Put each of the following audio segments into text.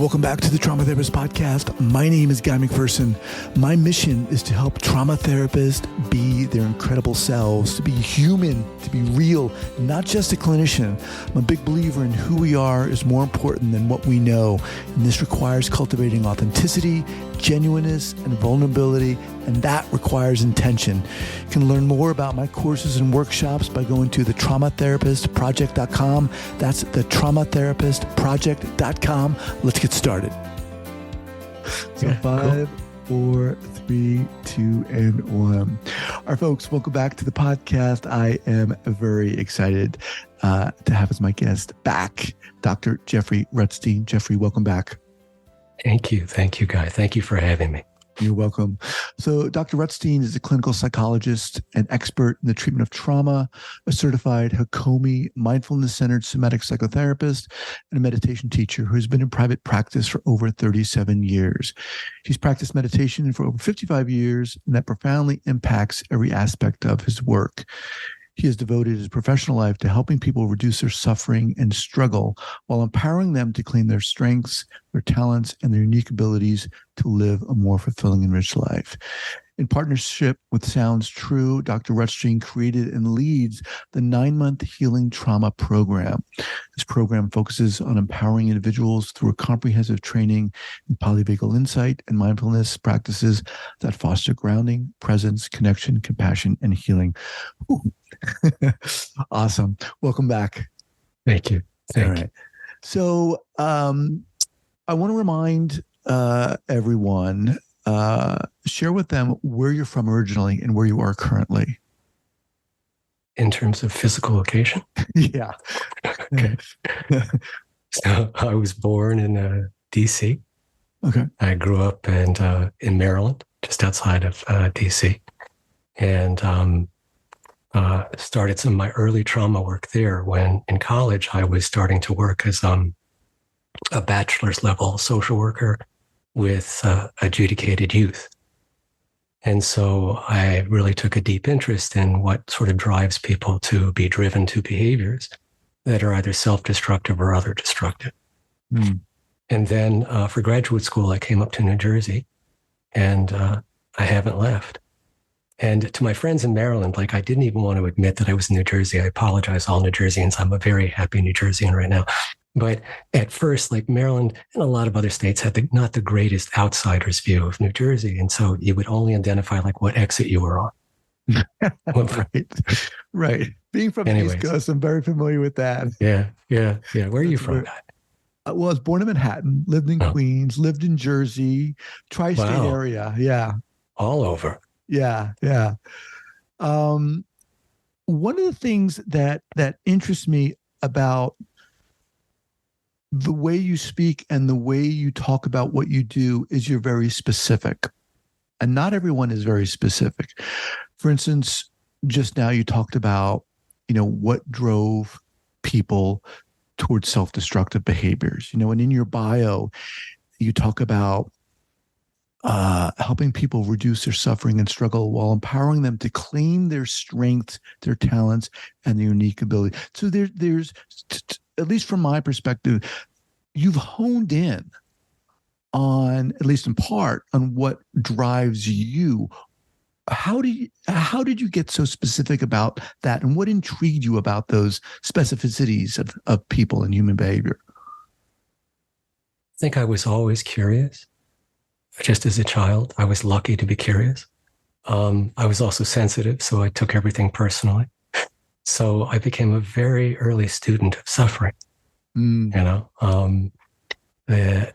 Welcome back to the Trauma Therapist Podcast. My name is Guy McPherson. My mission is to help trauma therapists be their incredible selves, to be human, to be real, not just a clinician. I'm a big believer in who we are is more important than what we know. And this requires cultivating authenticity, genuineness, and vulnerability, and that requires intention. You can learn more about my courses and workshops by going to thetraumatherapistproject.com. That's thetraumatherapistproject.com. Let's get started. So 5, 4, 3, 2, and 1. All right, folks, welcome back to the podcast. I am very excited to have as my guest back, Dr. Jeffrey Rutstein. Jeffrey, welcome back. Thank you. Thank you, Guy. Thank you for having me. You're welcome. So Dr. Rutstein is a clinical psychologist and expert in the treatment of trauma, a certified Hakomi Mindfulness-Centered Somatic psychotherapist, and a meditation teacher who has been in private practice for over 37 years. He's practiced meditation for over 55 years, and that profoundly impacts every aspect of his work. He has devoted his professional life to helping people reduce their suffering and struggle while empowering them to claim their strengths, their talents, and their unique abilities to live a more fulfilling and rich life. In partnership with Sounds True, Dr. Rutstein created and leads the 9-month Healing Trauma Program. This program focuses on empowering individuals through a comprehensive training in polyvagal insight and mindfulness practices that foster grounding, presence, connection, compassion, and healing. Awesome. Welcome back. Thank you. Thank you. So I want to remind everyone, share with them where you're from originally and where you are currently. In terms of physical location? Yeah. Okay. So I was born in D.C. Okay. I grew up in Maryland, just outside of D.C. And started some of my early trauma work there when in college I was starting to work as a bachelor's level social worker with adjudicated youth. And so I really took a deep interest in what sort of drives people to be driven to behaviors that are either self-destructive or other destructive. Mm. And then for graduate school, I came up to New Jersey, and I haven't left. And to my friends in Maryland, I didn't even want to admit that I was in New Jersey. I apologize, all New Jerseyans. I'm a very happy New Jerseyan right now. But at first, Maryland and a lot of other states had not the greatest outsider's view of New Jersey. And so you would only identify what exit you were on. Right. Being from the East Coast, I'm very familiar with that. Yeah. Where are you from, Guy? I was born in Manhattan, lived in Queens, lived in Jersey, tri-state area. Yeah. All over. Yeah. One of the things that interests me about the way you speak and the way you talk about what you do is you're very specific. And not everyone is very specific. For instance, just now you talked about, what drove people towards self-destructive behaviors, and in your bio, you talk about helping people reduce their suffering and struggle while empowering them to claim their strengths, their talents, and their unique ability. So there's at least from my perspective, you've honed in on, at least in part, on what drives you. How did you get so specific about that, and what intrigued you about those specificities of people and human behavior? I think I was always curious. Just as a child, I was lucky to be curious. I was also sensitive, so I took everything personally. So I became a very early student of suffering. The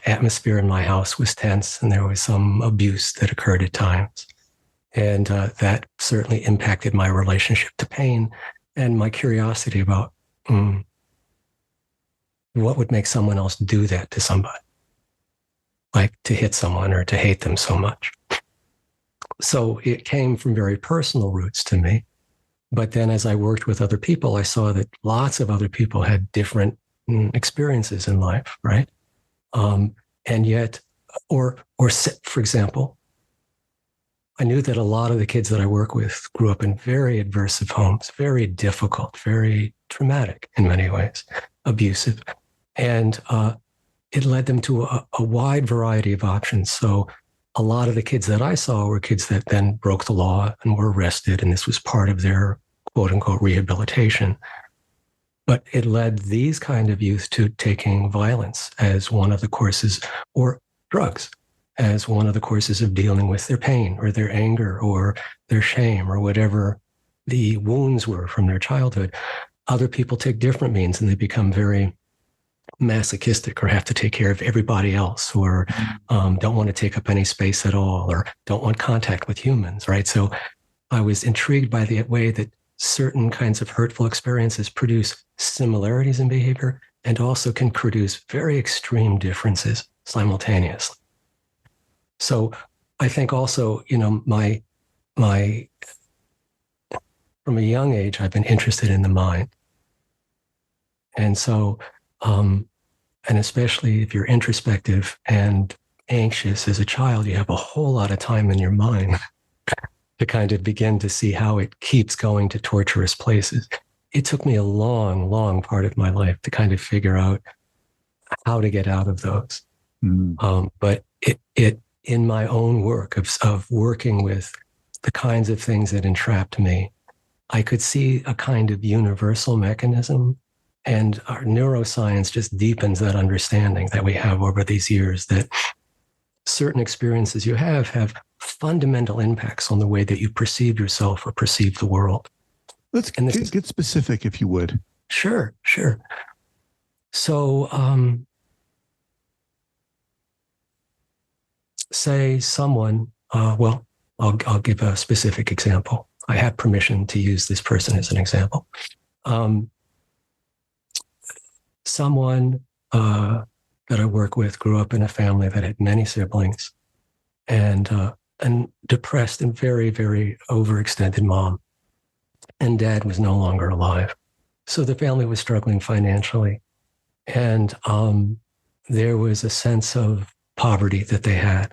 atmosphere in my house was tense, and there was some abuse that occurred at times. And that certainly impacted my relationship to pain and my curiosity about what would make someone else do that to somebody, like to hit someone or to hate them so much. So it came from very personal roots to me. But then as I worked with other people, I saw that lots of other people had different experiences in life, right? And yet, or for example, I knew that a lot of the kids that I work with grew up in very aversive homes, very difficult, very traumatic in many ways, abusive. And it led them to a wide variety of options. So a lot of the kids that I saw were kids that then broke the law and were arrested, and this was part of their quote unquote rehabilitation. But it led these kind of youth to taking violence as one of the courses, or drugs as one of the courses of dealing with their pain or their anger or their shame or whatever the wounds were from their childhood. Other people take different means and they become very masochistic or have to take care of everybody else, or don't want to take up any space at all, or don't want contact with humans, right? So I was intrigued by the way that certain kinds of hurtful experiences produce similarities in behavior and also can produce very extreme differences simultaneously. So I think also, my from a young age, I've been interested in the mind. And so, and especially if you're introspective and anxious as a child, you have a whole lot of time in your mind to kind of begin to see how it keeps going to torturous places. It took me a long, long part of my life to kind of figure out how to get out of those. But it in my own work of working with the kinds of things that entrapped me, I could see a kind of universal mechanism, and our neuroscience just deepens that understanding that we have over these years, that certain experiences you have fundamental impacts on the way that you perceive yourself or perceive the world. Let's get specific, if you would. Sure. So, say someone, I'll give a specific example. I have permission to use this person as an example. Someone that I work with grew up in a family that had many siblings, and depressed and very, very overextended mom, and dad was no longer alive. So the family was struggling financially, and there was a sense of poverty that they had.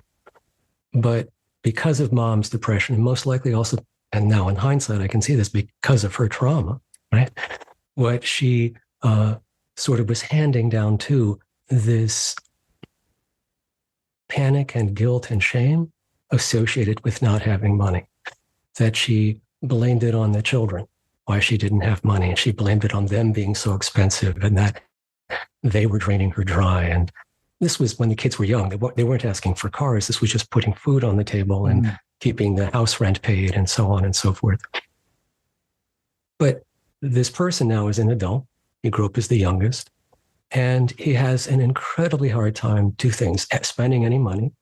But because of mom's depression, and most likely also, and now in hindsight, I can see this because of her trauma, right? What she sort of was handing down to this panic and guilt and shame associated with not having money, that she blamed it on the children, why she didn't have money. And she blamed it on them being so expensive and that they were draining her dry. And this was when the kids were young. They weren't asking for cars. This was just putting food on the table and keeping the house rent paid and so on and so forth. But this person now is an adult. He grew up as the youngest, and he has an incredibly hard time, two things: spending any money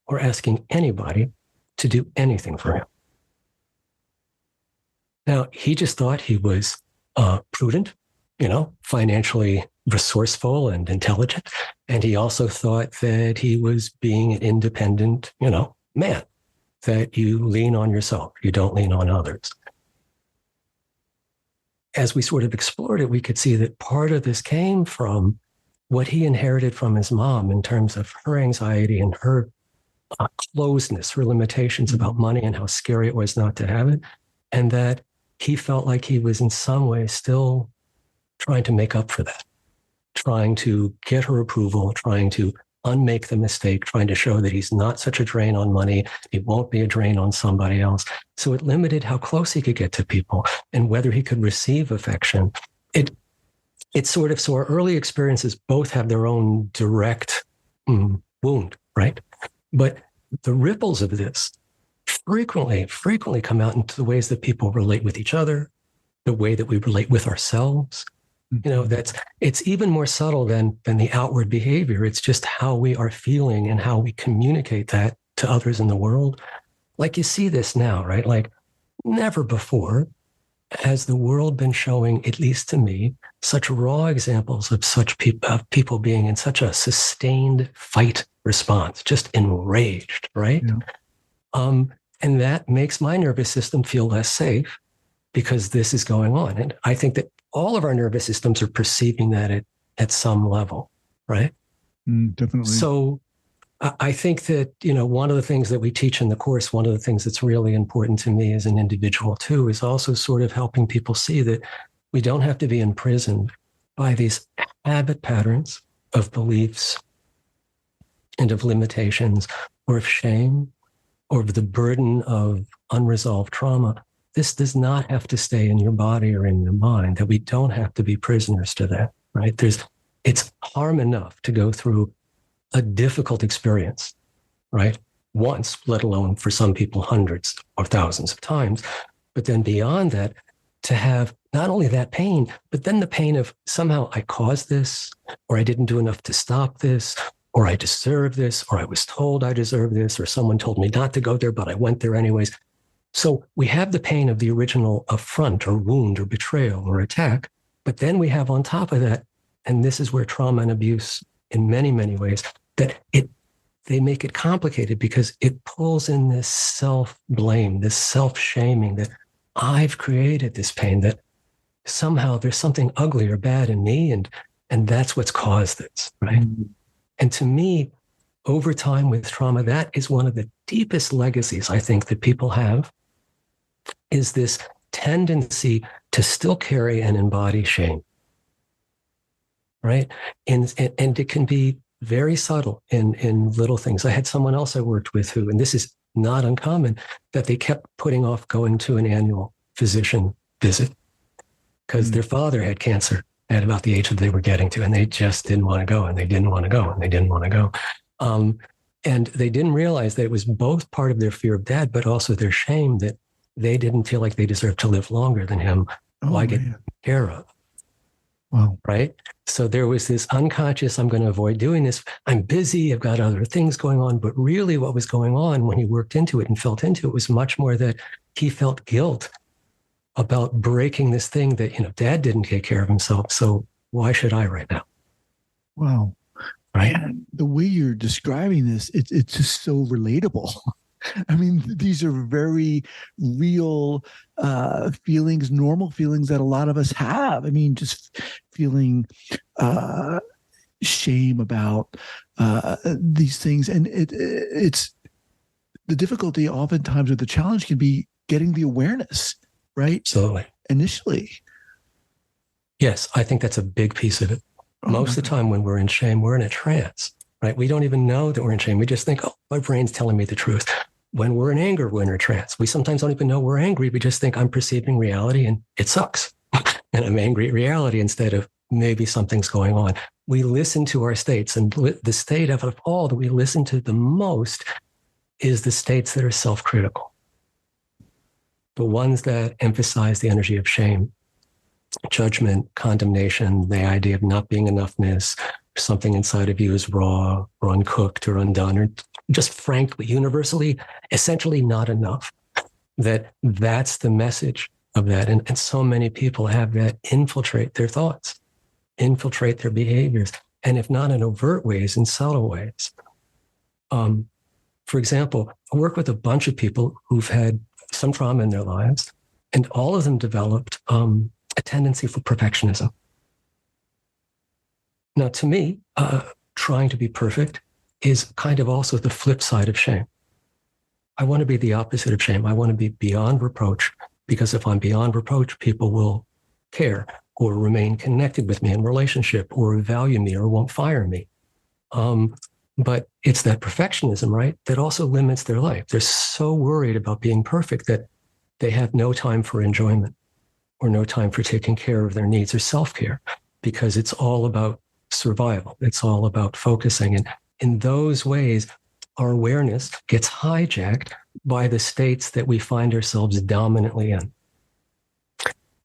or asking anybody to do anything for him. Now, he just thought he was prudent, financially resourceful and intelligent. And he also thought that he was being an independent, man, that you lean on yourself, you don't lean on others. As we sort of explored it, we could see that part of this came from what he inherited from his mom in terms of her anxiety and her closeness, her limitations about money and how scary it was not to have it. And that he felt like he was in some way still trying to make up for that, trying to get her approval, trying to unmake the mistake, trying to show that he's not such a drain on money. He won't be a drain on somebody else. So it limited how close he could get to people and whether he could receive affection. It sort of, so our early experiences both have their own direct wound, right? But the ripples of this frequently come out into the ways that people relate with each other, the way that we relate with ourselves. It's even more subtle than the outward behavior. It's just how we are feeling and how we communicate that to others in the world. Like you see this now, right? Like never before has the world been showing, at least to me, such raw examples of people being in such a sustained fight response, just enraged, right? Yeah. And that makes my nervous system feel less safe because this is going on. And I think that all of our nervous systems are perceiving that at some level, right? Definitely. So I think that, one of the things that we teach in the course, one of the things that's really important to me as an individual too, is also sort of helping people see that we don't have to be imprisoned by these habit patterns of beliefs and of limitations or of shame or of the burden of unresolved trauma, this does not have to stay in your body or in your mind, that we don't have to be prisoners to that, right? It's harm enough to go through a difficult experience, right? Once, let alone for some people, hundreds or thousands of times. But then beyond that, to have not only that pain, but then the pain of somehow I caused this, or I didn't do enough to stop this, or I deserve this, or I was told I deserve this, or someone told me not to go there, but I went there anyways. So we have the pain of the original affront or wound or betrayal or attack, but then we have on top of that, and this is where trauma and abuse in many, many ways, that they make it complicated because it pulls in this self-blame, this self-shaming that I've created this pain, that somehow there's something ugly or bad in me, and that's what's caused this, right? Mm-hmm. And to me, over time with trauma, that is one of the deepest legacies I think that people have, is this tendency to still carry and embody shame, right? And it can be very subtle in little things. I had someone else I worked with who, and this is not uncommon, that they kept putting off going to an annual physician visit because their father had cancer at about the age that they were getting to, and they just didn't want to go, and they didn't want to go, and they didn't want to go. And they didn't realize that it was both part of their fear of dad, but also their shame that they didn't feel like they deserved to live longer than him. Why get taken care of? Wow. Right? So there was this unconscious, I'm going to avoid doing this. I'm busy. I've got other things going on. But really what was going on when he worked into it and felt into it was much more that he felt guilt about breaking this thing that, dad didn't take care of himself. So why should I right now? Wow. Right. Man, the way you're describing this, it's just so relatable. I mean, these are very real feelings, normal feelings that a lot of us have. I mean, just feeling shame about these things. And it's the difficulty oftentimes, or the challenge can be getting the awareness, right? Absolutely. Initially. Yes, I think that's a big piece of it. Most of the time when we're in shame, we're in a trance, right? We don't even know that we're in shame. We just think, oh, my brain's telling me the truth. When we're in anger, we're in a trance. We sometimes don't even know we're angry. We just think I'm perceiving reality and it sucks. And I'm angry at reality instead of maybe something's going on. We listen to our states, and the state of all that we listen to the most is the states that are self-critical. The ones that emphasize the energy of shame, judgment, condemnation, the idea of not being enoughness, something inside of you is raw or uncooked or undone, or just frankly, universally, essentially not enough. That's the message of that. And so many people have that infiltrate their thoughts, infiltrate their behaviors, and if not in overt ways, in subtle ways. For example, I work with a bunch of people who've had some trauma in their lives, and all of them developed a tendency for perfectionism. Now, to me, trying to be perfect is kind of also the flip side of shame. I want to be the opposite of shame. I want to be beyond reproach, because if I'm beyond reproach, people will care or remain connected with me in relationship or value me or won't fire me. But it's that perfectionism, right, that also limits their life. They're so worried about being perfect that they have no time for enjoyment or no time for taking care of their needs or self-care, because it's all about survival. It's all about focusing. And in those ways, our awareness gets hijacked by the states that we find ourselves dominantly in.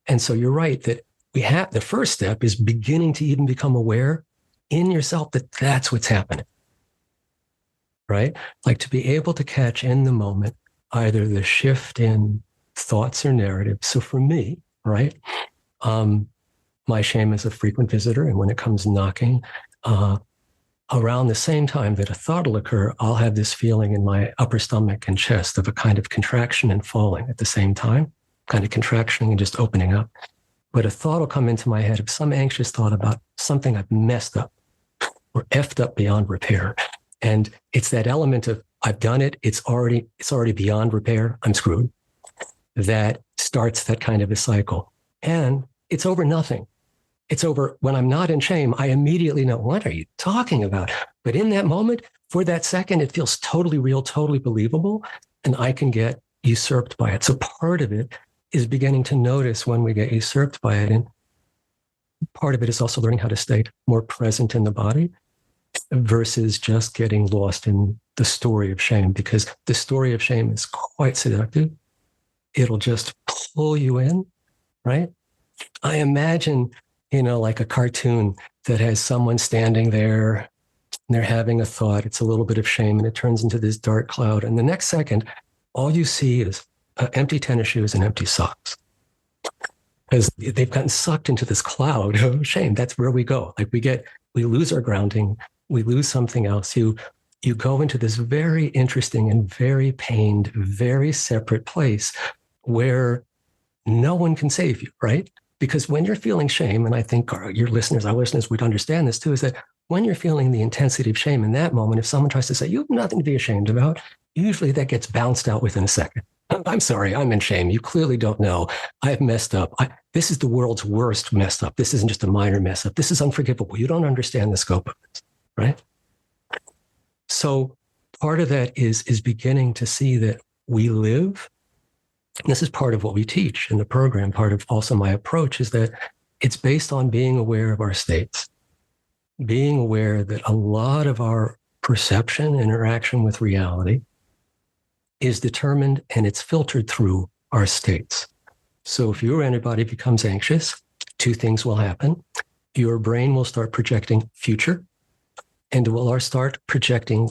And so you're right that the first step is beginning to even become aware in yourself that that's what's happening, right? Like to be able to catch in the moment, either the shift in thoughts or narratives. So for me, right, my shame is a frequent visitor. And when it comes knocking, around the same time that a thought will occur, I'll have this feeling in my upper stomach and chest of a kind of contraction and falling at the same time, kind of contraction and just opening up. But a thought will come into my head of some anxious thought about something I've messed up or effed up beyond repair. And it's that element of I've done it. It's already beyond repair. I'm screwed. That starts that kind of a cycle. And it's over nothing. It's over when I'm not in shame. I immediately know, what are you talking about? But in that moment, for that second, it feels totally real, totally believable, and I can get usurped by it. So part of it is beginning to notice when we get usurped by it. And part of it is also learning how to stay more present in the body versus just getting lost in the story of shame, because the story of shame is quite seductive. It'll just pull you in, right? I imagine, like a cartoon that has someone standing there and they're having a thought. It's a little bit of shame and it turns into this dark cloud. And the next second, all you see is empty tennis shoes and empty socks, because they've gotten sucked into this cloud of shame. That's where we go. Like we lose our grounding. We lose something else. You go into this very interesting and very pained, very separate place where no one can save you, right? Because when you're feeling shame, and I think our listeners would understand this too, is that when you're feeling the intensity of shame in that moment, if someone tries to say, you have nothing to be ashamed about, usually that gets bounced out within a second. I'm sorry, I'm in shame. You clearly don't know. I've messed up. This is the world's worst messed up. This isn't just a minor mess up. This is unforgivable. You don't understand the scope of this, right? So part of that is beginning to see that we live. And this is part of what we teach in the program. Part of also my approach is that it's based on being aware of our states, being aware that a lot of our perception, interaction with reality is determined and it's filtered through our states. So if you or anybody becomes anxious, two things will happen. Your brain will start projecting future, and will start projecting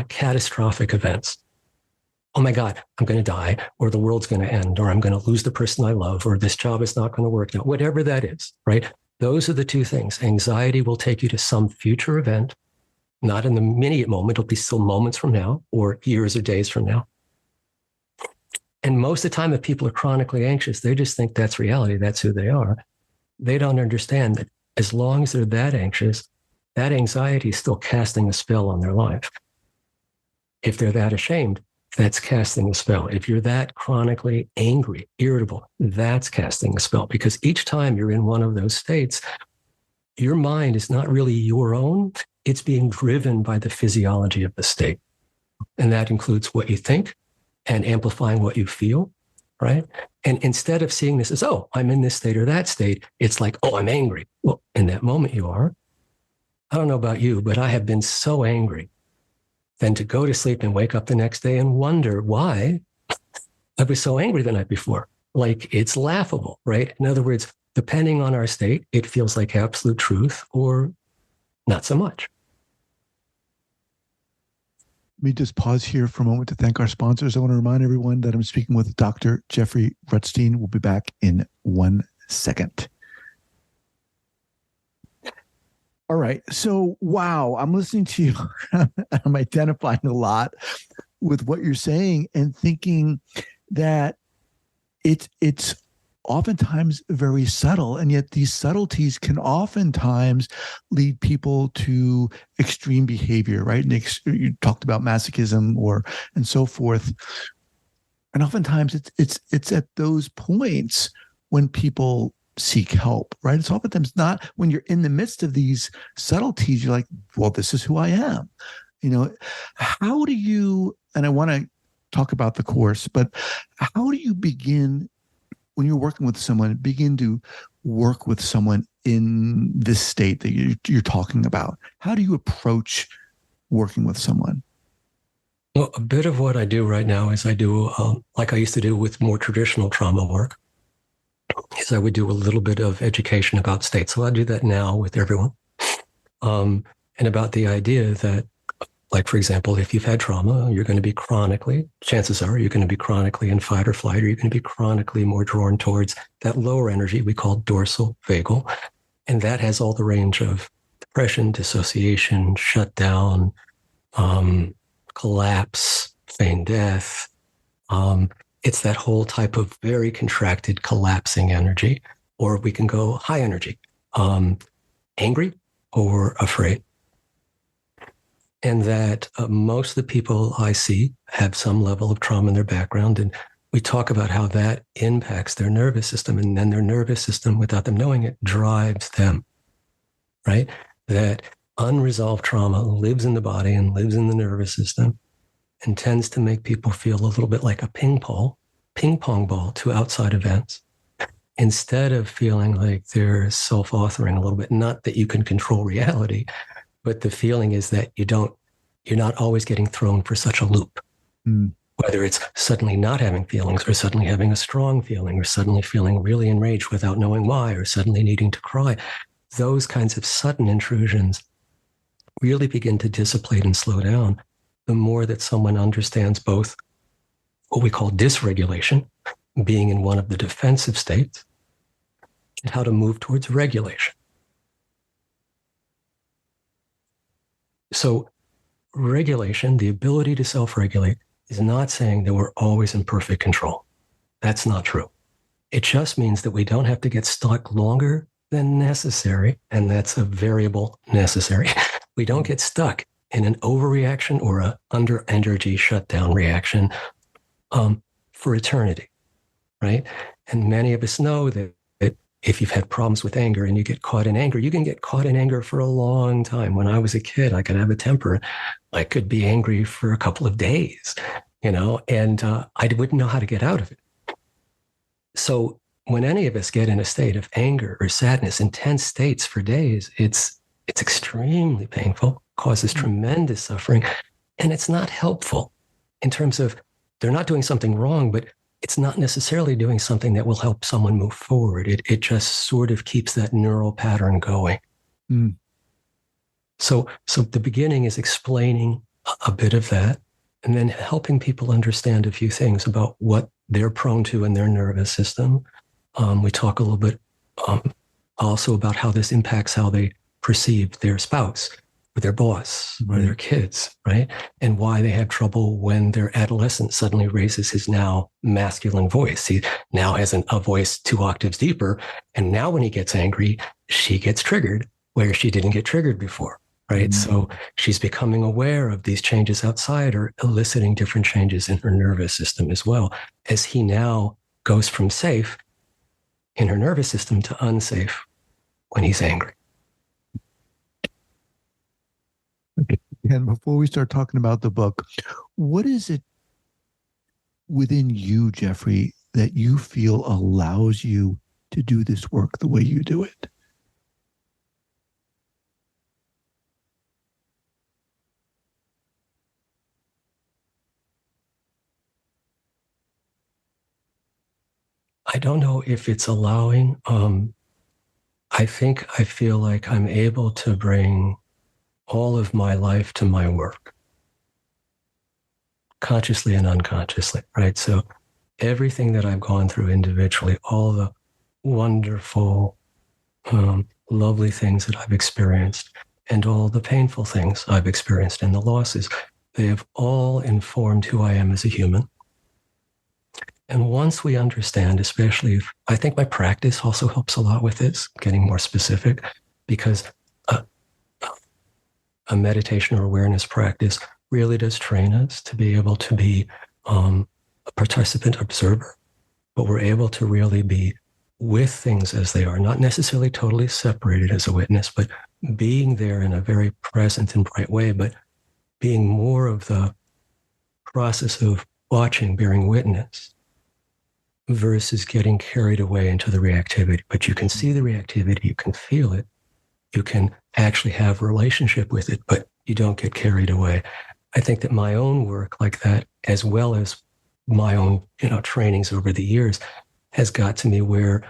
catastrophic events. Oh my God, I'm going to die, or the world's going to end, or I'm going to lose the person I love, or this job is not going to work now, whatever that is, right? Those are the two things. Anxiety will take you to some future event, not in the immediate moment. It'll be still moments from now or years or days from now. And most of the time, if people are chronically anxious, they just think that's reality. That's who they are. They don't understand that as long as they're that anxious, that anxiety is still casting a spell on their life. If they're that ashamed, that's casting a spell. If you're that chronically angry, irritable, that's casting a spell, because each time you're in one of those states, your mind is not really your own. It's being driven by the physiology of the state. And that includes what you think and amplifying what you feel, right? And instead of seeing this as, oh, I'm in this state or that state, it's like, oh, I'm angry. Well, in that moment you are. I don't know about you, but I have been so angry. Then to go to sleep and wake up the next day and wonder why I was so angry the night before. Like, it's laughable, right? In other words, depending on our state, it feels like absolute truth or not so much. Let me just pause here for a moment to thank our sponsors. I want to remind everyone that I'm speaking with Dr. Jeffrey Rutstein. We'll be back in 1 second. All right. So, wow, I'm listening to you. I'm identifying a lot with what you're saying and thinking that it's oftentimes very subtle, and yet these subtleties can oftentimes lead people to extreme behavior, right? And you talked about masochism and so forth. And oftentimes it's at those points when people seek help, right? It's oftentimes not when you're in the midst of these subtleties, you're like, well, this is who I am. How do you, and I want to talk about the course, but how do you begin when you're working with someone, begin to work with someone in this state that you're talking about? How do you approach working with someone? Well, a bit of what I do right now is I do, like I used to do with more traditional trauma work, is I would do a little bit of education about state. So I do that now with everyone. And about the idea that, like, for example, if you've had trauma, you're going to be chances are you're going to be chronically in fight or flight, or you're going to be chronically more drawn towards that lower energy we call dorsal vagal. And that has all the range of depression, dissociation, shutdown, collapse, feigned death. It's that whole type of very contracted, collapsing energy. Or we can go high energy, angry or afraid. And that most of the people I see have some level of trauma in their background. And we talk about how that impacts their nervous system. And then their nervous system, without them knowing it, drives them, right? That unresolved trauma lives in the body and lives in the nervous system and tends to make people feel a little bit like a ping pong ball to outside events, instead of feeling like they're self-authoring a little bit. Not that you can control reality, but the feeling is that you're not always getting thrown for such a loop. Mm. Whether it's suddenly not having feelings, or suddenly having a strong feeling, or suddenly feeling really enraged without knowing why, or suddenly needing to cry. Those kinds of sudden intrusions really begin to dissipate and slow down the more that someone understands both what we call dysregulation, being in one of the defensive states, and how to move towards regulation. So regulation, the ability to self-regulate, is not saying that we're always in perfect control. That's not true. It just means that we don't have to get stuck longer than necessary, and that's a variable, necessary. We don't get stuck in an overreaction or an under energy shutdown reaction for eternity, right? And many of us know that if you've had problems with anger and you get caught in anger, you can get caught in anger for a long time. When I was a kid, I could have a temper. I could be angry for a couple of days, and I wouldn't know how to get out of it. So when any of us get in a state of anger or sadness, intense states for days, it's extremely painful, causes tremendous suffering, and it's not helpful in terms of they're not doing something wrong, but it's not necessarily doing something that will help someone move forward. It just sort of keeps that neural pattern going. Mm. So the beginning is explaining a bit of that, and then helping people understand a few things about what they're prone to in their nervous system. We talk a little bit also about how this impacts how they perceive their spouse or their boss or their kids, right? And why they have trouble when their adolescent suddenly raises his now masculine voice. He now has a voice 2 octaves deeper. And now when he gets angry, she gets triggered where she didn't get triggered before, right? Mm-hmm. So she's becoming aware of these changes outside or eliciting different changes in her nervous system as well, as he now goes from safe in her nervous system to unsafe when he's angry. Okay. And before we start talking about the book, what is it within you, Jeffrey, that you feel allows you to do this work the way you do it? I don't know if it's allowing. I feel like I'm able to bring all of my life to my work, consciously and unconsciously, right? So everything that I've gone through individually, all the wonderful, lovely things that I've experienced, and all the painful things I've experienced and the losses, they have all informed who I am as a human. And once we understand, especially if I think my practice also helps a lot with this, getting more specific, because a meditation or awareness practice really does train us to be able to be a participant observer, but we're able to really be with things as they are, not necessarily totally separated as a witness, but being there in a very present and bright way, but being more of the process of watching, bearing witness, versus getting carried away into the reactivity. But you can see the reactivity, you can feel it, you can actually have a relationship with it, but you don't get carried away. I think that my own work like that, as well as my own, trainings over the years, has got to me where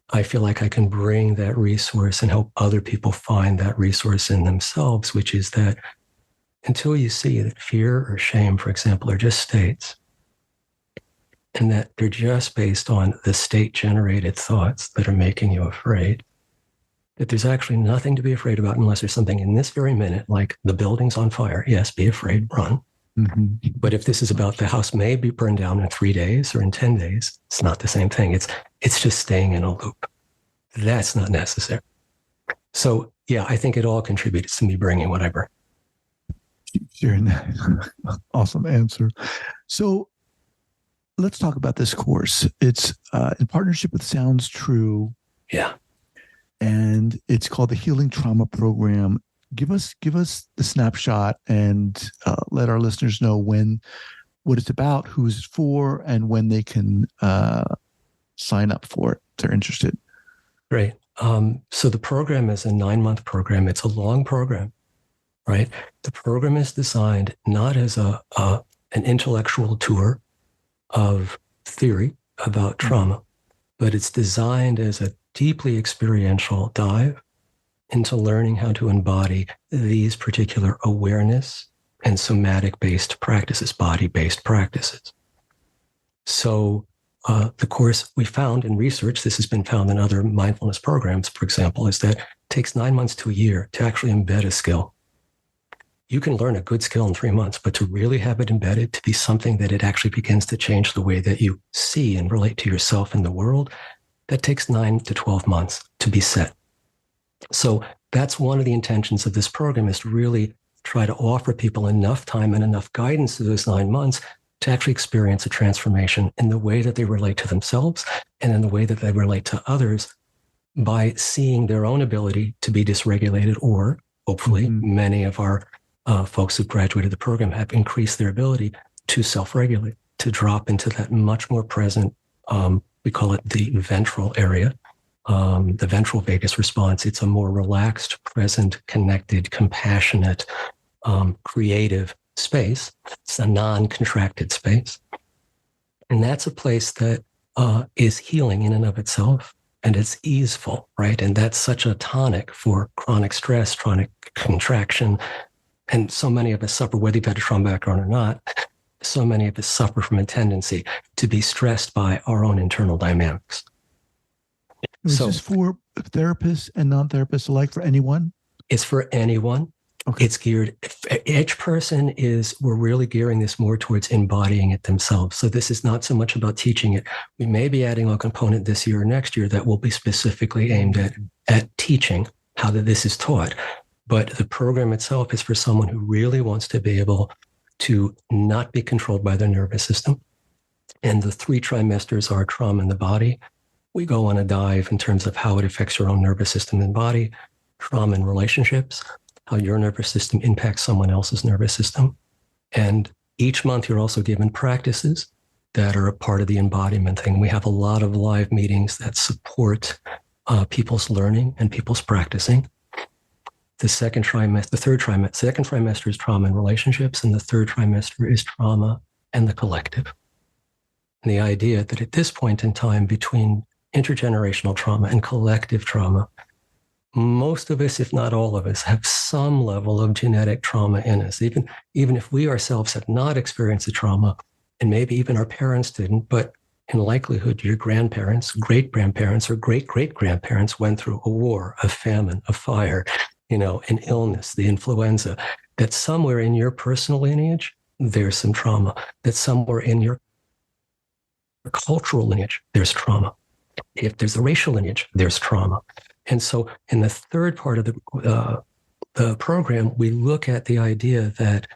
I feel like I can bring that resource and help other people find that resource in themselves, which is that until you see that fear or shame, for example, are just states, and that they're just based on the state-generated thoughts that are making you afraid, that there's actually nothing to be afraid about unless there's something in this very minute, like the building's on fire. Yes, be afraid, run. Mm-hmm. But if this is about the house may be burned down in 3 days or in 10 days, it's not the same thing. It's just staying in a loop. That's not necessary. So, yeah, I think it all contributes to me bringing what I bring. Sharing that. Awesome answer. So let's talk about this course. It's in partnership with Sounds True. Yeah. And it's called the Healing Trauma Program. Give us the snapshot and let our listeners know what it's about, who it's for, and when they can sign up for it if they're interested. Great. So the program is a 9-month program. It's a long program, right? The program is designed not as an intellectual tour of theory about trauma, but it's designed as a deeply experiential dive into learning how to embody these particular awareness and somatic-based practices, body-based practices. So the course we found in research, this has been found in other mindfulness programs, for example, is that it takes 9 months to a year to actually embed a skill. You can learn a good skill in 3 months, but to really have it embedded, to be something that it actually begins to change the way that you see and relate to yourself and the world, that takes 9 to 12 months to be set. So that's one of the intentions of this program, is to really try to offer people enough time and enough guidance through those 9 months to actually experience a transformation in the way that they relate to themselves and in the way that they relate to others, by seeing their own ability to be dysregulated, or hopefully many of our folks who graduated the program have increased their ability to self-regulate, to drop into that much more present, we call it the ventral area, the ventral vagus response. It's a more relaxed, present, connected, compassionate, creative space. It's a non-contracted space. And that's a place that is healing in and of itself. And it's easeful, right? And that's such a tonic for chronic stress, chronic contraction. And so many of us suffer, whether you've had a trauma background or not, so many of us suffer from a tendency to be stressed by our own internal dynamics. Is this for therapists and non-therapists alike, for anyone? It's for anyone. Okay. It's geared, each person we're really gearing this more towards embodying it themselves. So this is not so much about teaching it. We may be adding a component this year or next year that will be specifically aimed at teaching how that this is taught. But the program itself is for someone who really wants to be able to not be controlled by their nervous system. And the 3 trimesters are trauma in the body. We go on a dive in terms of how it affects your own nervous system and body, trauma in relationships, how your nervous system impacts someone else's nervous system. And each month you're also given practices that are a part of the embodiment thing. We have a lot of live meetings that support people's learning and people's practicing. The second trimester is trauma in relationships, and the third trimester is trauma and the collective. And the idea that at this point in time, between intergenerational trauma and collective trauma, most of us, if not all of us, have some level of genetic trauma in us. Even if we ourselves have not experienced the trauma, and maybe even our parents didn't, but in likelihood, your grandparents, great-grandparents, or great-great-grandparents went through a war, a famine, a fire, an illness, the influenza, that somewhere in your personal lineage, there's some trauma. That somewhere in your cultural lineage, there's trauma. If there's a racial lineage, there's trauma. And so in the third part of the program, we look at the idea that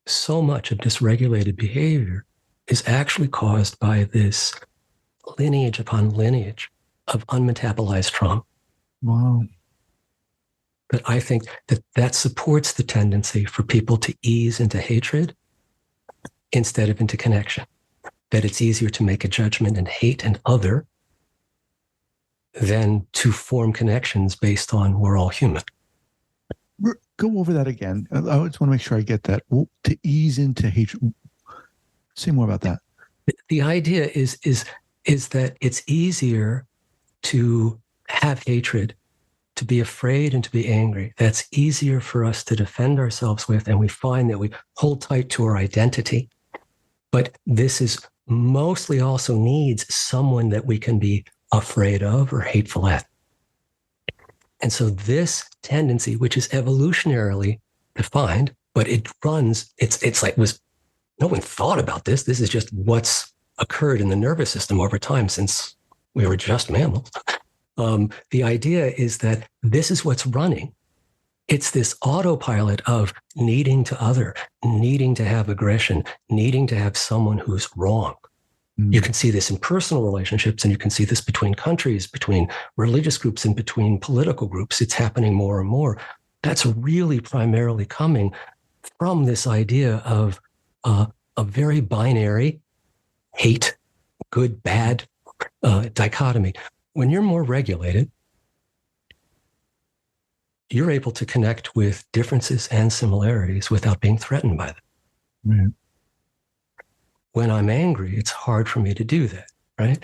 so much of dysregulated behavior is actually caused by this lineage upon lineage of unmetabolized trauma. Wow. But I think that supports the tendency for people to ease into hatred instead of into connection. That it's easier to make a judgment and hate an other than to form connections based on we're all human. Go over that again. I just want to make sure I get that. To ease into hatred. Say more about that. The idea is that it's easier to have hatred, to be afraid and to be angry. That's easier for us to defend ourselves with, and we find that we hold tight to our identity. But this is mostly also needs someone that we can be afraid of or hateful at. And so this tendency, which is evolutionarily defined, but it runs, it's like no one thought about this. This is just what's occurred in the nervous system over time since we were just mammals. The idea is that this is what's running. It's this autopilot of needing to other, needing to have aggression, needing to have someone who's wrong. You can see this in personal relationships, and you can see this between countries, between religious groups, and between political groups. It's happening more and more. that's really primarily coming from this idea of a very binary hate, good, bad dichotomy. When you're more regulated, you're able to connect with differences and similarities without being threatened by them. Right. When I'm angry, it's hard for me to do that, right?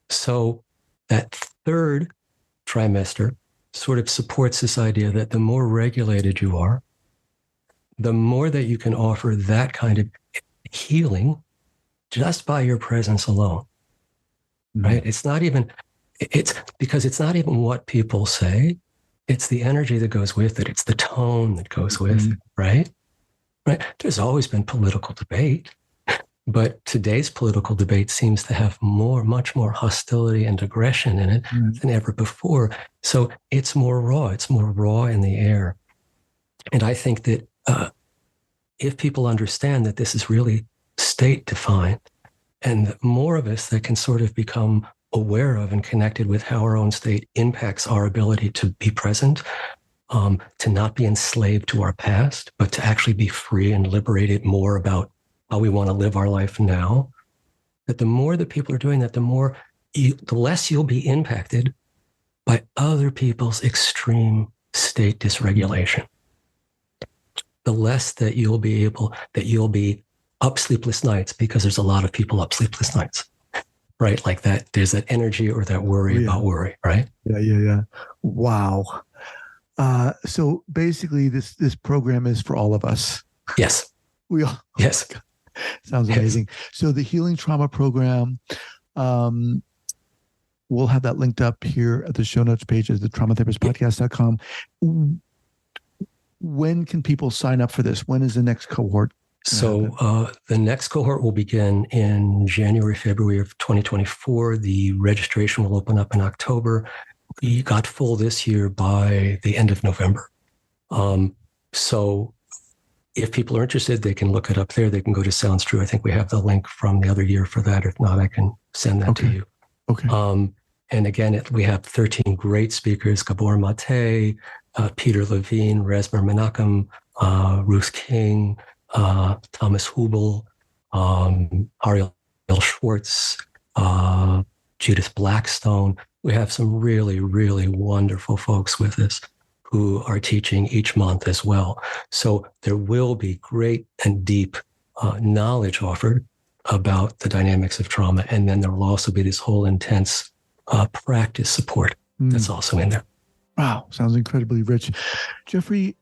So that third trimester sort of supports this idea that the more regulated you are, the more that you can offer that kind of healing just by your presence alone, right? It's not even what people say. It's the energy that goes with it. It's the tone that goes with it, right? Right. There's always been political debate, but today's political debate seems to have much more hostility and aggression in it than ever before. So it's more raw. It's more raw in the air. And I think that if people understand that this is really state defined, and more of us that can sort of become aware of and connected with how our own state impacts our ability to be present, to not be enslaved to our past, but to actually be free and liberated more about how we want to live our life now, that the more that people are doing that, the less you'll be impacted by other people's extreme state dysregulation. The less that you'll be up sleepless nights, because there's a lot of people up sleepless nights, right? Like that, there's that energy or that worry about worry, right? Yeah. Wow. So basically this program is for all of us. Yes. We all. Yes. Sounds amazing. Yes. So the Healing Trauma Program, we'll have that linked up here at the show notes page at the traumatherapistpodcast.com. When can people sign up for this? When is the next cohort? So the next cohort will begin in January, February of 2024. The registration will open up in October. We got full this year by the end of November. So if people are interested, they can look it up there. They can go to Sounds True. I think we have the link from the other year for that. If not, I can send that to you. Okay. And again, we have 13 great speakers: Gabor Mate, Peter Levine, Resmer Menachem, Ruth King, Thomas Hubel, Ariel Schwartz, Judith Blackstone. We have some really, really wonderful folks with us who are teaching each month as well. So there will be great and deep knowledge offered about the dynamics of trauma. And then there will also be this whole intense practice support that's also in there. Wow. Sounds incredibly rich. Jeffrey,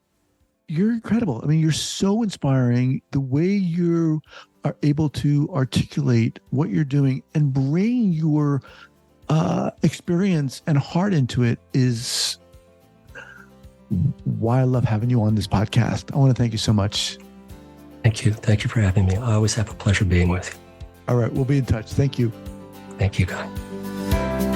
you're incredible. I mean, you're so inspiring. The way you are able to articulate what you're doing and bring your experience and heart into it is why I love having you on this podcast. I want to thank you so much. Thank you. Thank you for having me. I always have a pleasure being with you. All right. We'll be in touch. Thank you. Thank you, Guy.